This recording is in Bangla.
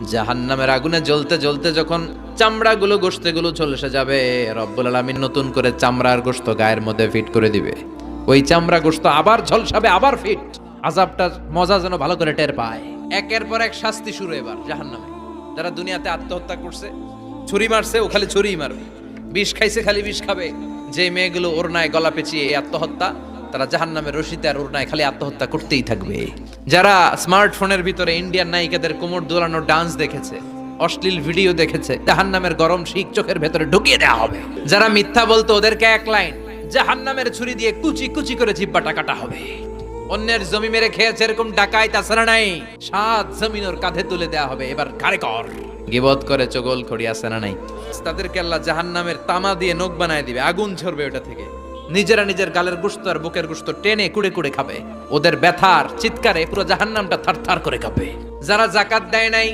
জাহান্নামের আগুনে জ্বলতে জ্বলতে যখন চামড়াগুলো গোশতগুলো ঝলসে যাবে, রব্বুল আলামিন নতুন করে চামড়ার গোশত গায়ের মধ্যে ফিট করে দিবে। ওই চামড়া গোশত আবার ঝলসাবে, আবার ফিট। আযাবটার মজা যেন ভালো করে টের পায়। একের পর এক শাস্তি শুরু এবার জাহান্নামে। যারা দুনিয়াতে আত্মহত্যা করছে, ছুরি মারছে, ও খালি ছুরিই মারবে। বিষ খাইছে, খালি বিষ খাবে। যে মেয়েগুলো ওড়নায় গলা পেঁচিয়ে এই আত্মহত্যা, তারা জাহান্নামের রশিতে আর ওড়নায় খালি আত্মহত্যা করতেই থাকবে। যারা স্মার্টফোনের ভিতরে ইন্ডিয়ান নায়িকাদের কোমর দোলানো ডান্স দেখেছে, অশ্লীল ভিডিও দেখেছে, জাহান্নামের গরম শিক চোখের ভেতরে ঢুকিয়ে দেওয়া হবে। যারা মিথ্যা বলতো, ওদেরকে এক লাইন জাহান্নামের ছুরি দিয়ে কুচি কুচি করে জিহ্বাটা কাটা হবে। অন্যের জমি মেরে খেয়েছে এরকম ডাকাই তাছাড়া নাই, 7 জমিন ওর কাঁধে তুলে দেওয়া হবে। এবার কারে কর গিবত করে চগল খড়ি আছে না নাই, তাদেরকে আল্লাহ জাহান্নামের তামা দিয়ে নখ বানায় দিবে, আগুন ঝরবে ওটা থেকে। নিজেরা নিজের গালের গোশত আর বুকের গোশত টেনে কুড়ে কুড়ে খাবে। ওদের ব্যথার চিৎকারে পুরো জাহান্নামটা থারথার করে কাঁপবে। যারা যাকাত দেয় নাই,